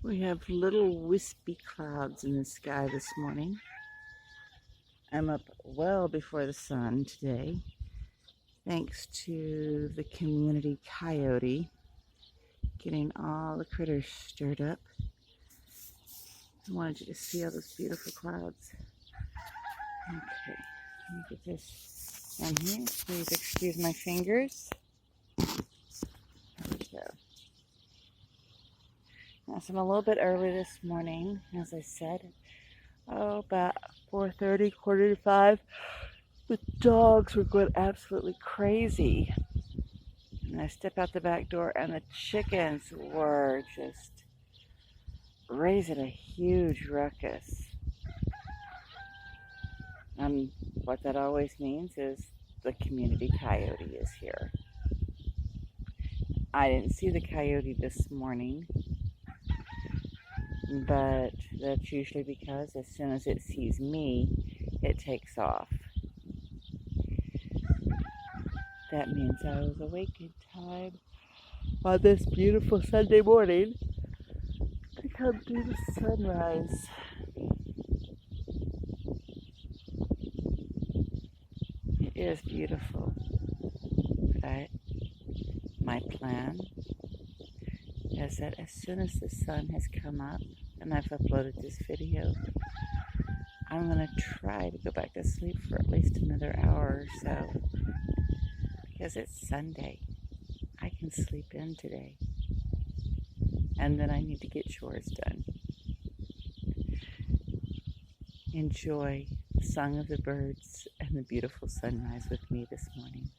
We have little wispy clouds in the sky this morning. I'm up well before the sun today, thanks to the community coyote getting all the critters stirred up. I wanted you to see all those beautiful clouds. Okay, let me get this on here. Please excuse my fingers. There we go. So I'm a little bit early this morning, as I said. About 4:30, quarter to 5. The dogs were going absolutely crazy. And I step out the back door, and the chickens were just raising a huge ruckus. And what that always means is the community coyote is here. I didn't see the coyote this morning, but that's usually because as soon as it sees me, it takes off. That means I was awake in time on this beautiful Sunday morning to come do the sunrise. It is beautiful, but my plan is that as soon as the sun has come up and I've uploaded this video, I'm going to try to go back to sleep for at least another hour or so, because it's Sunday. I can sleep in today, and then I need to get chores done. Enjoy the song of the birds and the beautiful sunrise with me this morning.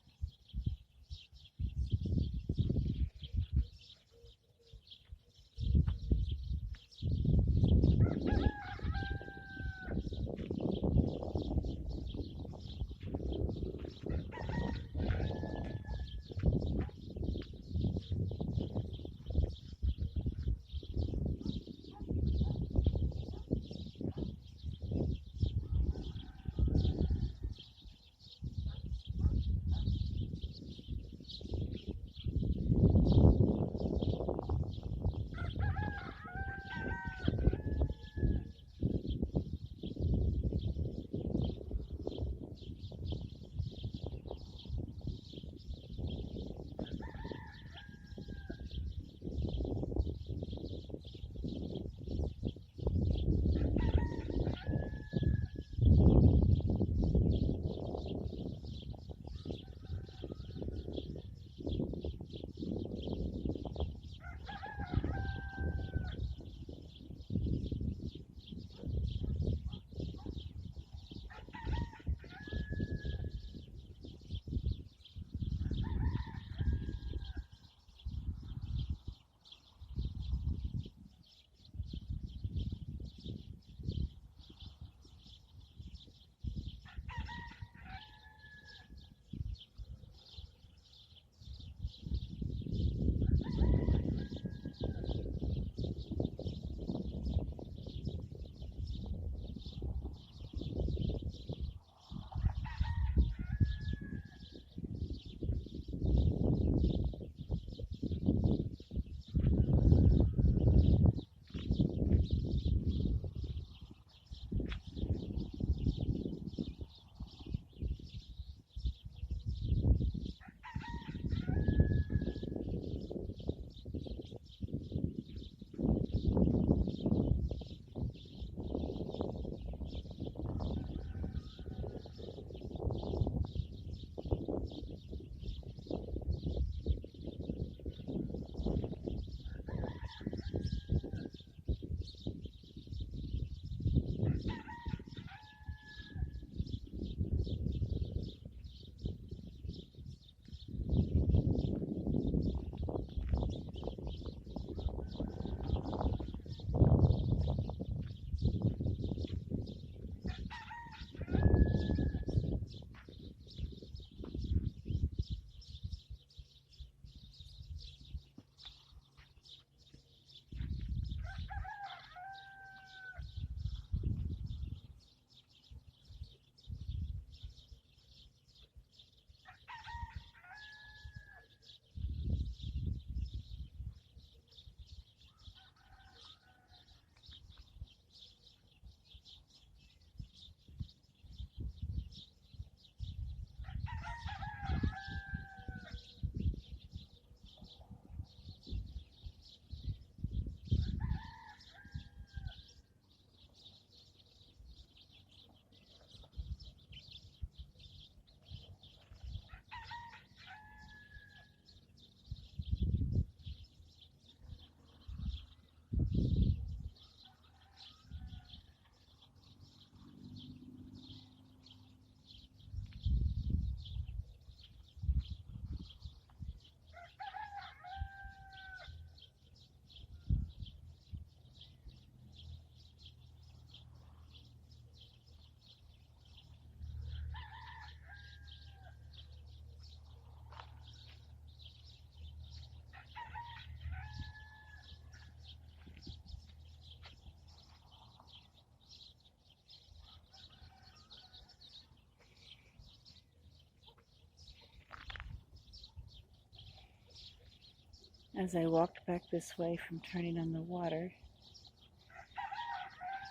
As I walked back this way from turning on the water,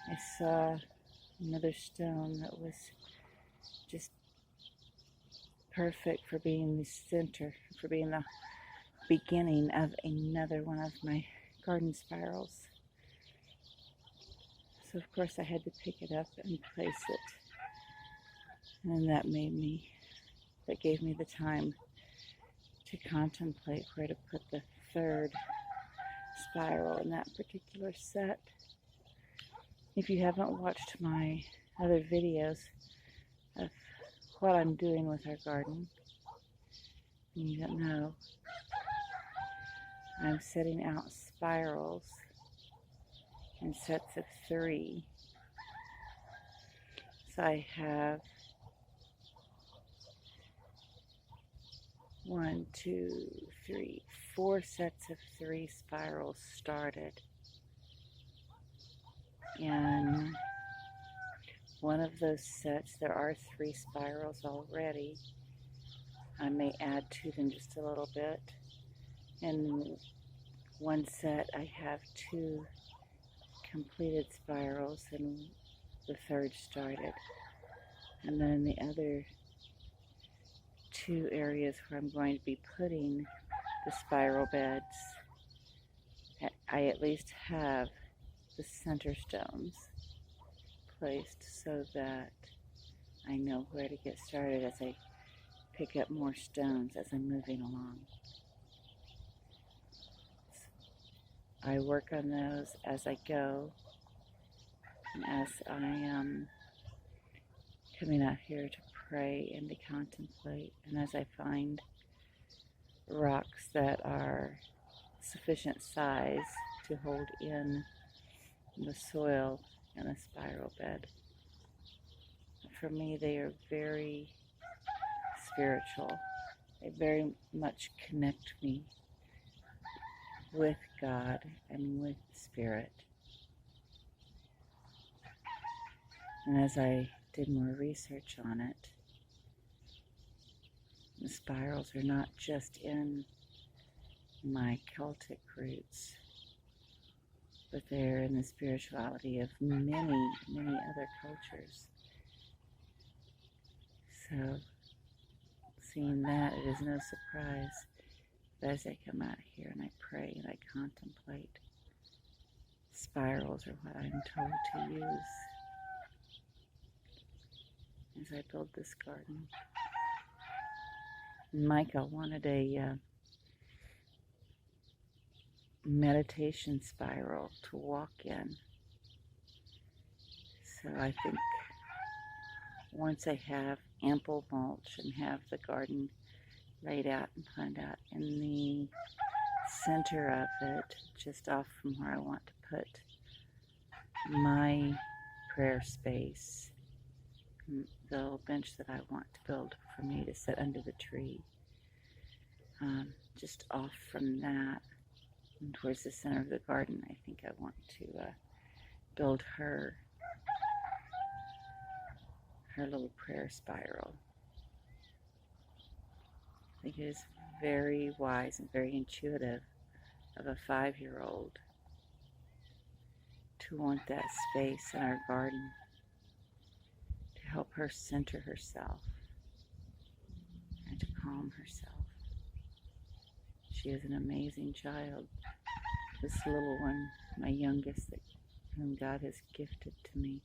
I saw another stone that was just perfect for being the center, for being the beginning of another one of my garden spirals. So of course I had to pick it up and place it. And that gave me the time to contemplate where to put the third spiral in that particular set. If you haven't watched my other videos of what I'm doing with our garden, and you don't know, I'm setting out spirals in sets of 3. So I have 1, 2, 3, 4 sets of 3 spirals started. In one of those sets, there are 3 spirals already. I may add to them just a little bit. In one set, I have 2 completed spirals and the third started. And then in the other 2 areas where I'm going to be putting the spiral beds, I at least have the center stones placed so that I know where to get started as I pick up more stones as I'm moving along. I work on those as I go, and as I am coming out here to pray and to contemplate, and as I find rocks that are sufficient size to hold in the soil in a spiral bed. For me, they are very spiritual. They very much connect me with God and with Spirit. And as I did more research on it, the spirals are not just in my Celtic roots, but they're in the spirituality of many, many other cultures. So, seeing that, it is no surprise that as I come out here and I pray and I contemplate, spirals are what I'm told to use as I build this garden. Micah wanted a meditation spiral to walk in. So I think once I have ample mulch and have the garden laid out and planned out, in the center of it, just off from where I want to put my prayer space, the little bench that I want to build for me to sit under the tree, just off from that and towards the center of the garden, I think I want to build her little prayer spiral. I think it is very wise and very intuitive of a 5-year-old to want that space in our garden to help her center herself and to calm herself. She is an amazing child, this little one, my youngest, whom God has gifted to me.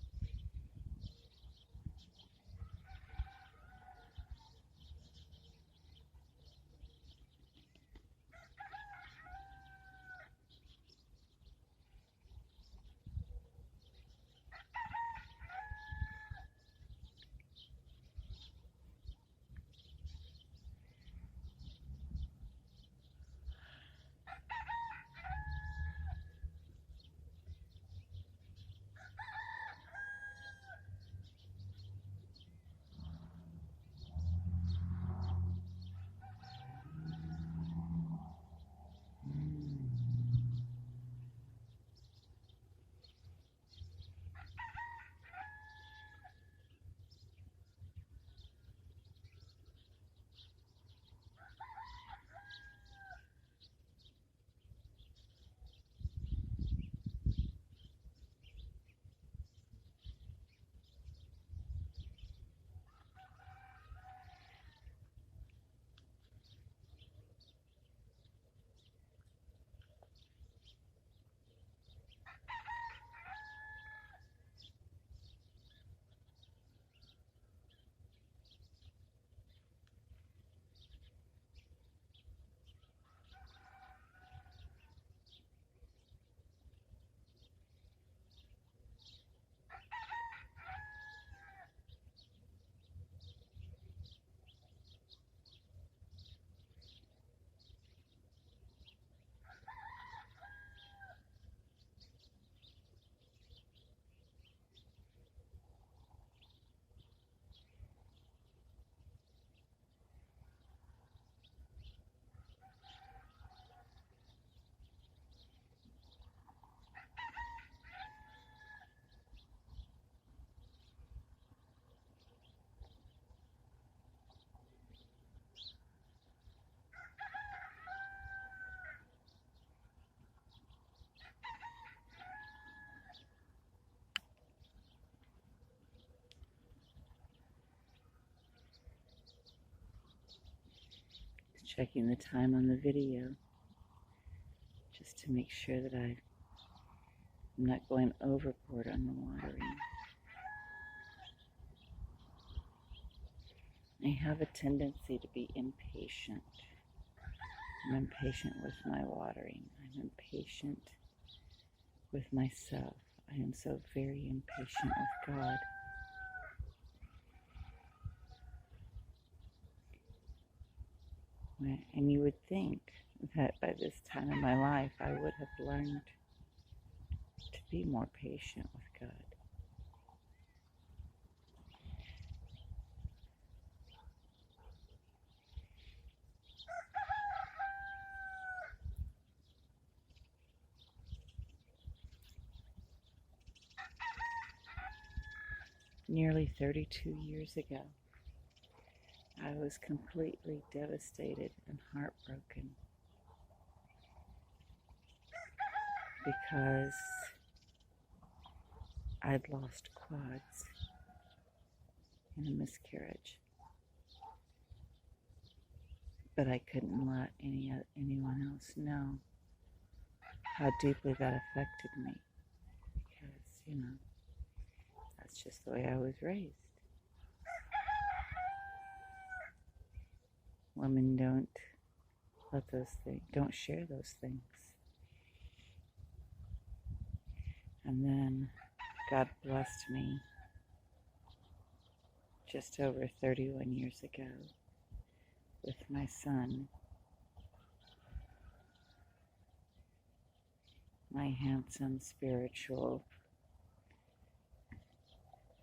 checking the time on the video just to make sure that I'm not going overboard on the watering. I have a tendency to be impatient. I'm impatient with my watering. I'm impatient with myself. I am so very impatient with God. And you would think that by this time in my life I would have learned to be more patient with God. Nearly 32 years ago, I was completely devastated and heartbroken because I'd lost quads in a miscarriage. But I couldn't let anyone else know how deeply that affected me because, that's just the way I was raised. Women don't don't share those things. And then God blessed me just over 31 years ago with my son, my handsome, spiritual,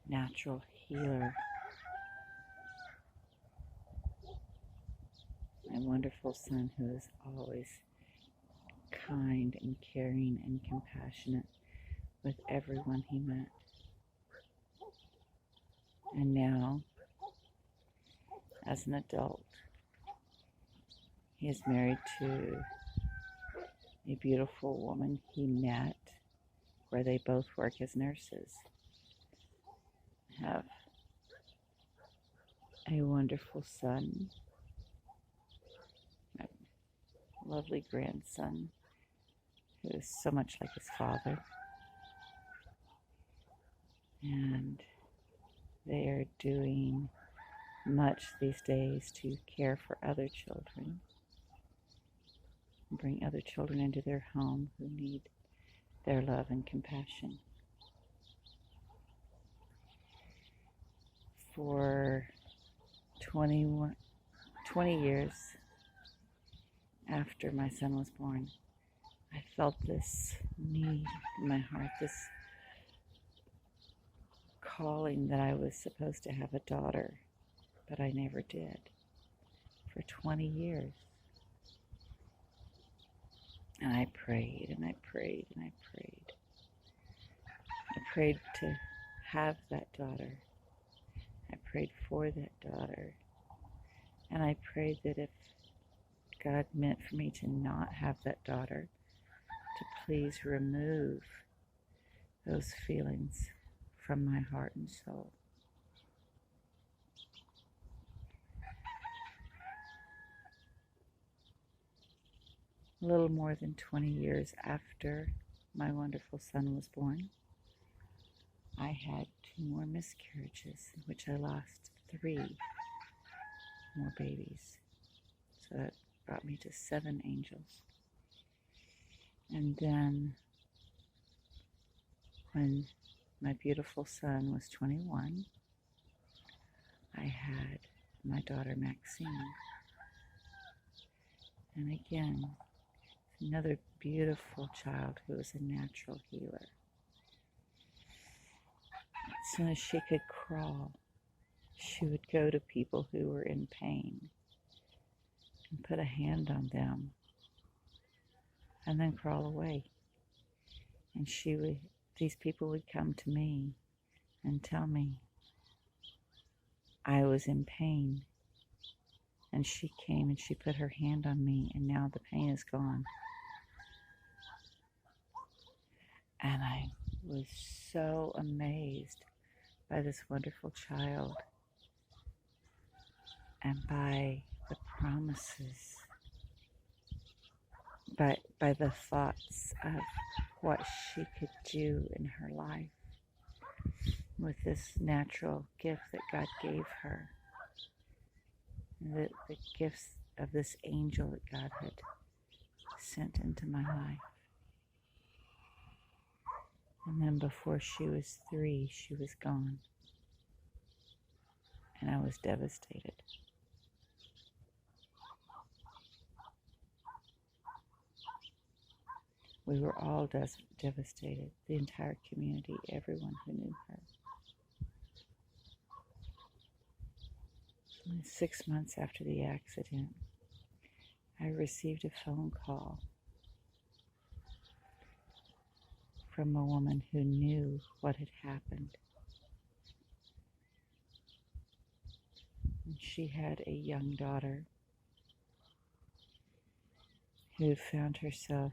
natural healer, my wonderful son who is always kind and caring and compassionate with everyone he met. And now, as an adult, he is married to a beautiful woman he met where they both work as nurses. Have a wonderful son, a lovely grandson who is so much like his father. And they are doing much these days to care for other children, bring other children into their home who need their love and compassion. For 20 years after my son was born, I felt this need in my heart, this calling that I was supposed to have a daughter, but I never did for 20 years. And I prayed and I prayed and I prayed. I prayed to have that daughter. I prayed for that daughter. And I prayed that if God meant for me to not have that daughter, to please remove those feelings from my heart and soul. A little more than 20 years after my wonderful son was born, I had 2 more miscarriages in which I lost 3 more babies. So that brought me to 7 angels. And then when my beautiful son was 21, I had my daughter Maxine. And again, another beautiful child who was a natural healer. As soon as she could crawl, she would go to people who were in pain and put a hand on them and then crawl away. And these people would come to me and tell me I was in pain. And she came and she put her hand on me, and now the pain is gone. And I was so amazed by this wonderful child and by the promises by the thoughts of what she could do in her life with this natural gift that God gave her, the gifts of this angel that God had sent into my life. And then before she was 3, she was gone. And I was devastated. We were all devastated, the entire community, everyone who knew her. 6 months after the accident, I received a phone call from a woman who knew what had happened. And she had a young daughter who found herself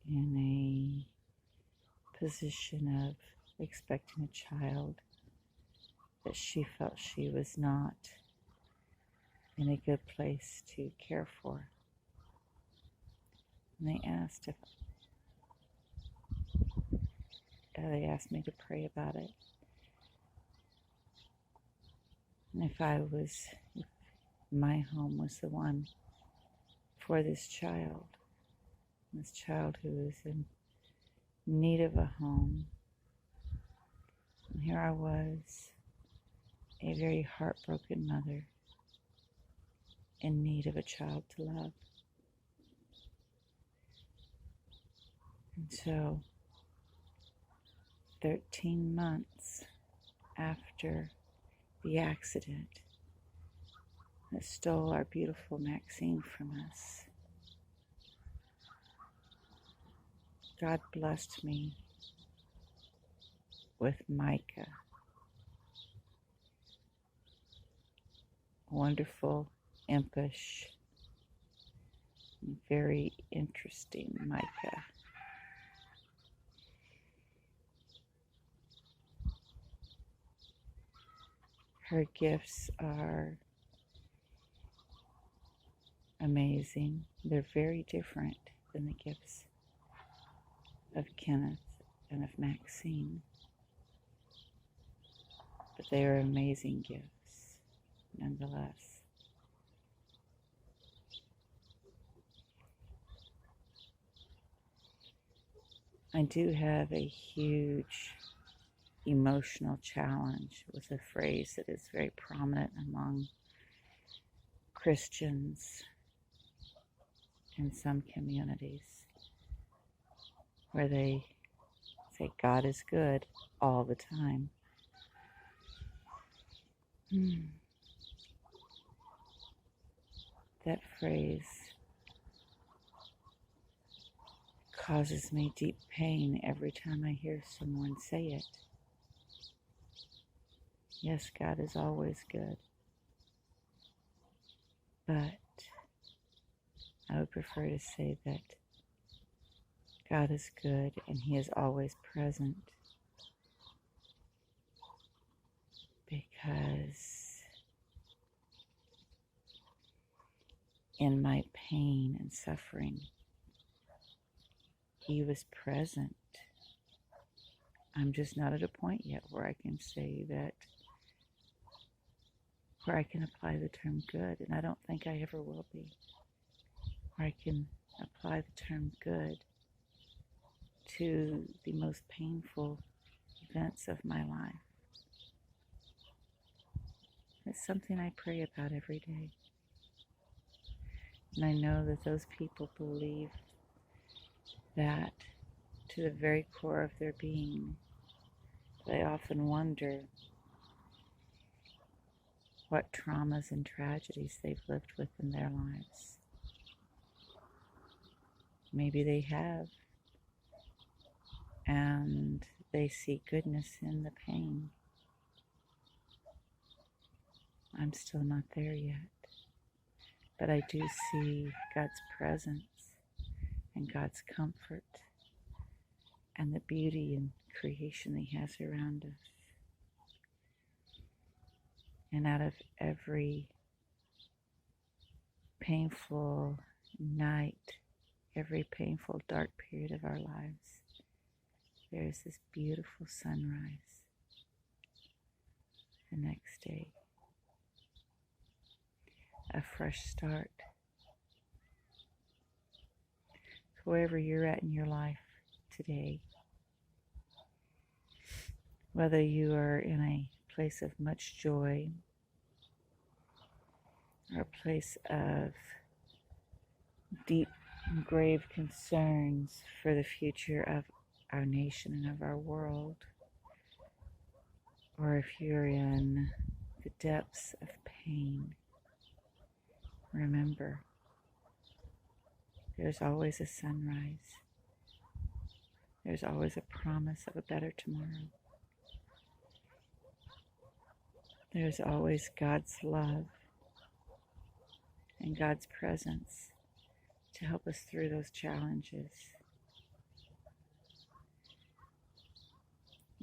in a position of expecting a child that she felt she was not in a good place to care for. And they asked me to pray about it. And if my home was the one for this child who was in need of a home. And here I was, a very heartbroken mother in need of a child to love. And so, 13 months after the accident that stole our beautiful Maxine from us, God blessed me with Micah, wonderful, impish, very interesting Micah. Her gifts are amazing. They're very different than the gifts of Kenneth and of Maxine. But they are amazing gifts, nonetheless. I do have a huge emotional challenge with a phrase that is very prominent among Christians in some communities, where they say God is good all the time. That phrase causes me deep pain every time I hear someone say it. Yes, God is always good, but I would prefer to say that God is good and He is always present, because in my pain and suffering, He was present. I'm just not at a point yet where I can say that, where I can apply the term good, and I don't think I ever will be, where I can apply the term good to the most painful events of my life. It's something I pray about every day. And I know that those people believe that to the very core of their being. They often wonder what traumas and tragedies they've lived with in their lives. Maybe they have, and they see goodness in the pain. I'm still not there yet, but I do see God's presence and God's comfort and the beauty and creation that He has around us. And out of every painful night, every painful, dark period of our lives, there is this beautiful sunrise the next day, a fresh start. So wherever you're at in your life today, whether you are in a place of much joy or a place of deep and grave concerns for the future of our nation and of our world, or if you're in the depths of pain, remember, there's always a sunrise. There's always a promise of a better tomorrow. There's always God's love and God's presence to help us through those challenges.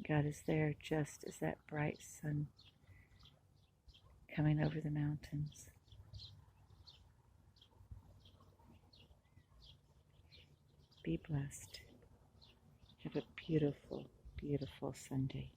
God is there just as that bright sun coming over the mountains. Be blessed. Have a beautiful, beautiful Sunday.